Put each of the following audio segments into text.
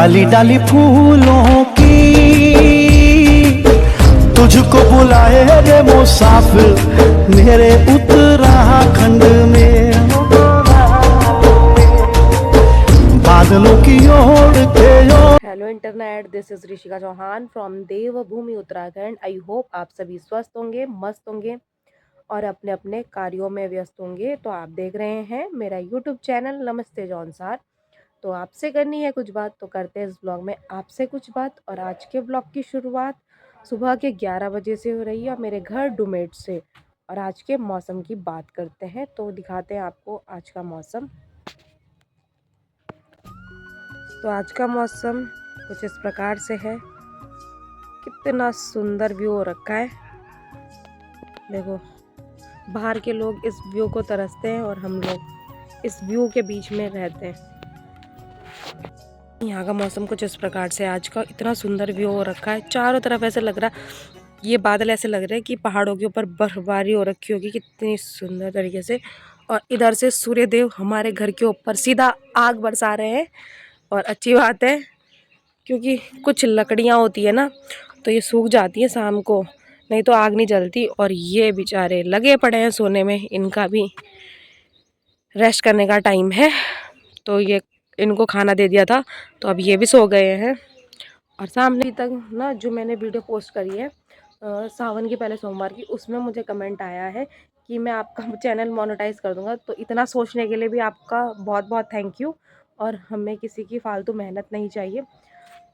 डाली डाली फूलों की तुझको बुलाए रे मुसाफिर मेरे उत्तराखंड में, बादलों की ओर के ओर। Hello internet, this is Rishika Chauhan from Devbhoomi Uttarakhand. I hope आप सभी स्वस्थ होंगे, मस्त होंगे और अपने अपने कार्यों में व्यस्त होंगे। तो आप देख रहे हैं मेरा यूट्यूब चैनल नमस्ते जौनसार। तो आपसे करनी है कुछ बात, तो करते हैं इस ब्लॉग में आपसे कुछ बात। और आज के ब्लॉग की शुरुआत सुबह के 11 बजे से हो रही है मेरे घर डुमेट से। और आज के मौसम की बात करते हैं, तो दिखाते हैं आपको आज का मौसम। तो आज का मौसम कुछ इस प्रकार से है। कितना सुंदर व्यू हो रखा है, देखो। बाहर के लोग इस व्यू को तरसते हैं और हम लोग इस व्यू के बीच में रहते हैं। यहाँ का मौसम कुछ इस प्रकार से आज का इतना सुंदर व्यू हो रखा है। चारों तरफ ऐसे लग रहा, ये बादल ऐसे लग रहे हैं कि पहाड़ों के ऊपर बर्फबारी हो रखी होगी कितनी सुंदर तरीके से। और इधर से सूर्य देव हमारे घर के ऊपर सीधा आग बरसा रहे हैं। और अच्छी बात है, क्योंकि कुछ लकड़ियाँ होती है ना, तो ये सूख जाती है शाम को, नहीं तो आग नहीं जलती। और ये बेचारे लगे पड़े हैं सोने में, इनका भी रेस्ट करने का टाइम है। तो ये इनको खाना दे दिया था, तो अब ये भी सो गए हैं। और सामने तक ना जो मैंने वीडियो पोस्ट करी है सावन के पहले सोमवार की, उसमें मुझे कमेंट आया है कि मैं आपका चैनल मोनेटाइज कर दूंगा। तो इतना सोचने के लिए भी आपका बहुत बहुत थैंक यू। और हमें किसी की फालतू मेहनत नहीं चाहिए।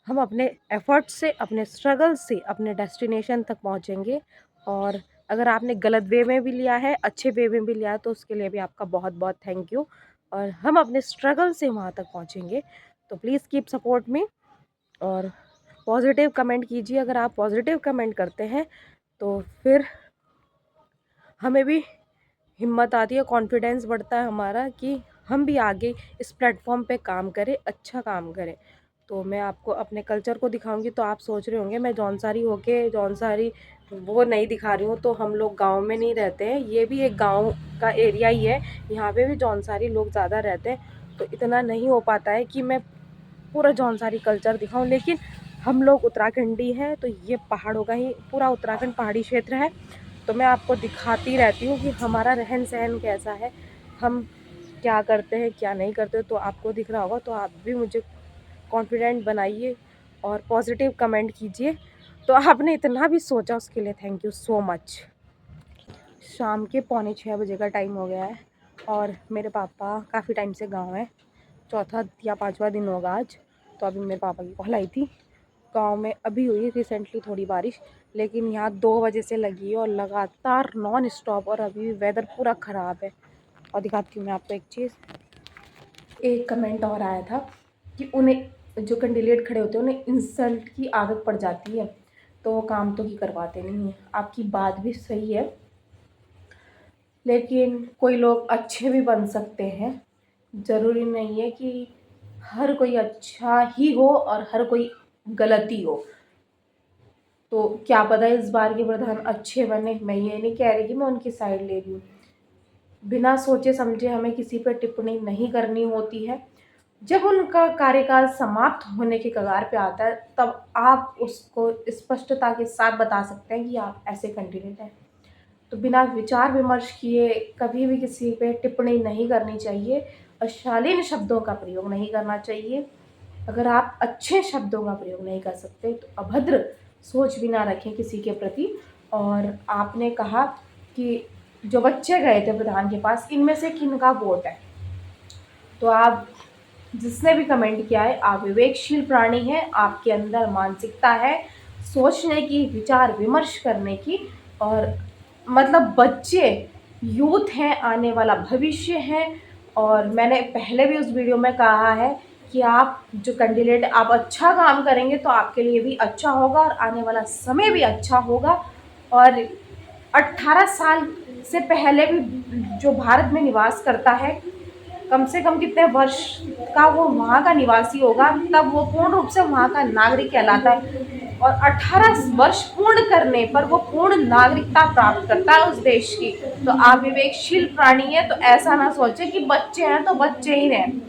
हम अपने एफर्ट से, अपने स्ट्रगल से अपने डेस्टिनेशन तक पहुंचेंगे। और अगर आपने गलत वे में भी लिया है, अच्छे वे में भी लिया है, तो उसके लिए भी आपका बहुत बहुत थैंक यू। और हम अपने स्ट्रगल से वहाँ तक पहुँचेंगे। तो प्लीज़ कीप सपोर्ट मी और पॉजिटिव कमेंट कीजिए। अगर आप पॉजिटिव कमेंट करते हैं तो फिर हमें भी हिम्मत आती है, कॉन्फिडेंस बढ़ता है हमारा कि हम भी आगे इस प्लेटफॉर्म पे काम करें, अच्छा काम करें। तो मैं आपको अपने कल्चर को दिखाऊंगी। तो आप सोच रहे होंगे मैं जौनसारी होके जौनसारी वो नहीं दिखा रही हूँ, तो हम लोग गांव में नहीं रहते हैं। ये भी एक गांव का एरिया ही है, यहाँ पे भी जौनसारी लोग ज़्यादा रहते हैं। तो इतना नहीं हो पाता है कि मैं पूरा जौनसारी कल्चर दिखाऊं, लेकिन हम लोग उत्तराखंडी हैं, तो ये पहाड़ों का ही पूरा उत्तराखंड पहाड़ी क्षेत्र है। तो मैं आपको दिखाती रहती हूँ कि हमारा रहन सहन कैसा है, हम क्या करते हैं क्या नहीं करते। तो आपको दिख रहा होगा, तो आप भी मुझे कॉन्फिडेंट बनाइए और पॉजिटिव कमेंट कीजिए। तो आपने इतना भी सोचा, उसके लिए थैंक यू सो मच। शाम के 5:45 का टाइम हो गया है और मेरे पापा काफ़ी टाइम से गांव है, चौथा या पांचवा दिन होगा आज। तो अभी मेरे पापा की कॉल आई थी। गांव में अभी हुई रिसेंटली थोड़ी बारिश, लेकिन यहाँ 2 बजे से लगी है और लगातार नॉन स्टॉप। और अभी वेदर पूरा ख़राब है। और दिखाती हूँ मैं आपको एक चीज़। एक कमेंट और आया था कि उन्हें जो कैंडिडेट खड़े होते हैं उन्हें इंसल्ट की आदत पड़ जाती है, तो वो काम तो ही करवाते नहीं हैं। आपकी बात भी सही है, लेकिन कोई लोग अच्छे भी बन सकते हैं। ज़रूरी नहीं है कि हर कोई अच्छा ही हो और हर कोई गलत ही हो। तो क्या पता इस बार के प्रधान अच्छे बने, मैं ये नहीं कह रही कि मैं उनकी साइड ले रही हूँ। बिना सोचे समझे हमें किसी पर टिप्पणी नहीं करनी होती है। जब उनका कार्यकाल समाप्त होने के कगार पे आता है, तब आप उसको स्पष्टता के साथ बता सकते हैं कि आप ऐसे कैंडिडेट हैं। तो बिना विचार विमर्श किए कभी भी किसी पे टिप्पणी नहीं करनी चाहिए। अशालीन शब्दों का प्रयोग नहीं करना चाहिए। अगर आप अच्छे शब्दों का प्रयोग नहीं कर सकते, तो अभद्र सोच भी ना रखें किसी के प्रति। और आपने कहा कि जो बच्चे गए थे प्रधान के पास, इनमें से किनका वोट है। तो आप जिसने भी कमेंट किया है, आप विवेकशील प्राणी हैं, आपके अंदर मानसिकता है सोचने की, विचार विमर्श करने की। और मतलब बच्चे यूथ हैं, आने वाला भविष्य है। और मैंने पहले भी उस वीडियो में कहा है कि आप जो कैंडिडेट, आप अच्छा काम करेंगे तो आपके लिए भी अच्छा होगा और आने वाला समय भी अच्छा होगा। और 18 साल से पहले भी जो भारत में निवास करता है, कम से कम कितने वर्ष का वो वहाँ का निवासी होगा, तब वो पूर्ण रूप से वहाँ का नागरिक कहलाता है। और 18 वर्ष पूर्ण करने पर वो पूर्ण नागरिकता प्राप्त करता है उस देश की। तो आप विवेकशील प्राणी हैं, तो ऐसा ना सोचें कि बच्चे हैं तो बच्चे ही रहें।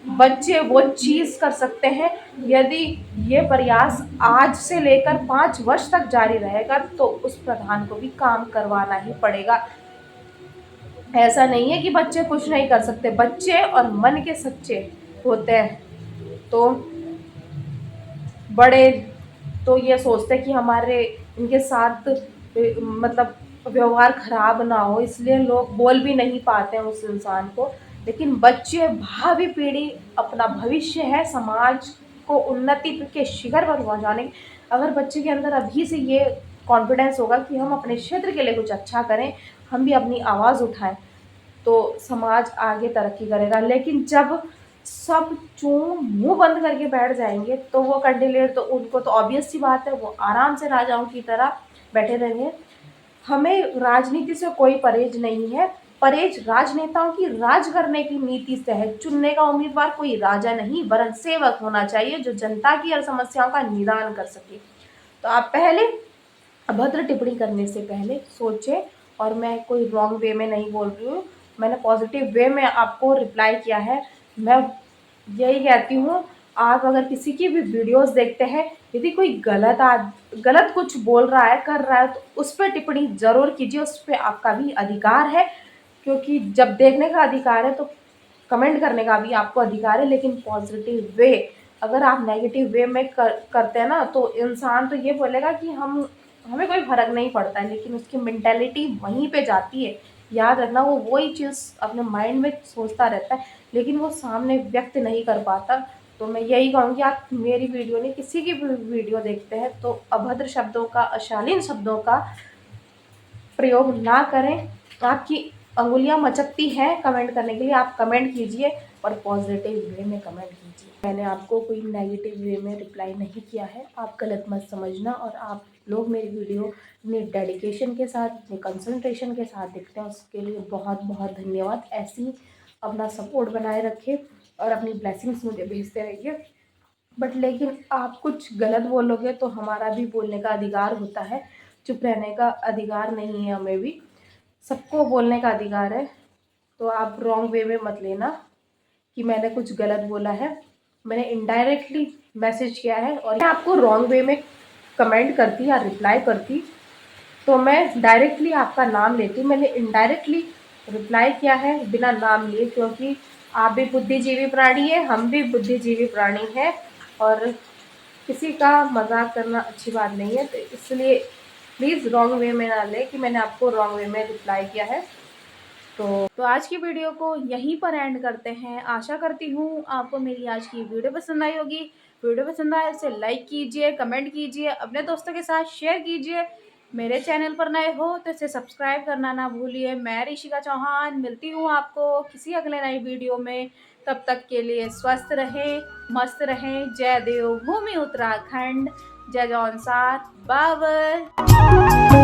बच्चे वो चीज़ कर सकते हैं। यदि ये प्रयास आज से लेकर 5 वर्ष तक जारी रहेगा तो उस प्रधान को भी काम करवाना ही पड़ेगा। ऐसा नहीं है कि बच्चे कुछ नहीं कर सकते, बच्चे और मन के सच्चे होते हैं तो बड़े तो ये सोचते हैं कि हमारे इनके साथ मतलब व्यवहार खराब ना हो, इसलिए लोग बोल भी नहीं पाते हैं उस इंसान को। लेकिन बच्चे भावी पीढ़ी अपना भविष्य है, समाज को उन्नति के शिखर पर पहुंचाने। अगर बच्चे के अंदर अभी से ये कॉन्फिडेंस होगा कि हम अपने क्षेत्र के लिए कुछ अच्छा करें, हम भी अपनी आवाज़ उठाएं, तो समाज आगे तरक्की करेगा। लेकिन जब सब चूँ मुंह बंद करके बैठ जाएंगे तो वो कैंडिडेट तो उनको तो ऑब्वियस सी बात है, वो आराम से राजाओं की तरह बैठे रहेंगे। हमें राजनीति से कोई परहेज नहीं है, परहेज राजनेताओं की राज करने की नीति से है। चुनने का उम्मीदवार कोई राजा नहीं वरन सेवक होना चाहिए जो जनता की हर समस्याओं का निदान कर सके। तो आप पहले अभद्र टिप्पणी करने से पहले सोचें, और मैं कोई रॉन्ग वे में नहीं बोल रही हूँ, मैंने पॉजिटिव वे में आपको रिप्लाई किया है। मैं यही कहती हूँ, आप अगर किसी की भी वीडियोस देखते हैं, यदि कोई गलत कुछ बोल रहा है, कर रहा है, तो उस पर टिप्पणी ज़रूर कीजिए, उस पर आपका भी अधिकार है। क्योंकि जब देखने का अधिकार है तो कमेंट करने का भी आपको अधिकार है। लेकिन पॉजिटिव वे, अगर आप नेगेटिव वे में करते हैं ना, तो इंसान तो ये बोलेगा कि हमें कोई फ़र्क नहीं पड़ता है, लेकिन उसकी मेंटालिटी वहीं पे जाती है। याद रखना, वो वही चीज़ अपने माइंड में सोचता रहता है, लेकिन वो सामने व्यक्त नहीं कर पाता। तो मैं यही कहूँगी, आप मेरी वीडियो नहीं, किसी की भी वीडियो देखते हैं तो अभद्र शब्दों का, अशालीन शब्दों का प्रयोग ना करें। आपकी अंगुलियां मचकती हैं कमेंट करने के लिए, आप कमेंट कीजिए और पॉजिटिव वे में कमेंट कीजिए। मैंने आपको कोई नेगेटिव वे में रिप्लाई नहीं किया है, आप गलत मत समझना। और आप लोग मेरी वीडियो अपने डेडिकेशन के साथ, अपने कंसंट्रेशन के साथ देखते हैं, उसके लिए बहुत बहुत धन्यवाद। ऐसे ही अपना सपोर्ट बनाए रखें और अपनी ब्लेसिंग्स मुझे भेजते रहिए। बट लेकिन आप कुछ गलत बोलोगे तो हमारा भी बोलने का अधिकार होता है, चुप रहने का अधिकार नहीं है। हमें भी सबको बोलने का अधिकार है। तो आप रॉन्ग वे में मत लेना कि मैंने कुछ गलत बोला है। मैंने इनडायरेक्टली मैसेज किया है, और मैं आपको रॉन्ग वे में कमेंट करती या रिप्लाई करती तो मैं डायरेक्टली आपका नाम लेती। मैंने इनडायरेक्टली रिप्लाई किया है बिना नाम लिए, क्योंकि आप भी बुद्धिजीवी प्राणी है, हम भी बुद्धिजीवी प्राणी हैं, और किसी का मजाक करना अच्छी बात नहीं है। तो इसलिए प्लीज़ रॉन्ग वे में ना लें कि मैंने आपको रॉन्ग वे में रिप्लाई किया है। तो आज की वीडियो को यहीं पर एंड करते हैं। आशा करती हूँ आपको मेरी आज की वीडियो पसंद आई होगी। वीडियो पसंद आए इसे लाइक कीजिए, कमेंट कीजिए, अपने दोस्तों के साथ शेयर कीजिए। मेरे चैनल पर नए हो तो इसे सब्सक्राइब करना ना भूलिए। मैं ऋषिका चौहान मिलती हूँ आपको किसी अगले नई वीडियो में। तब तक के लिए स्वस्थ रहें, मस्त रहें। जय देवभूमि उत्तराखंड, जय जौनसार, बाबर।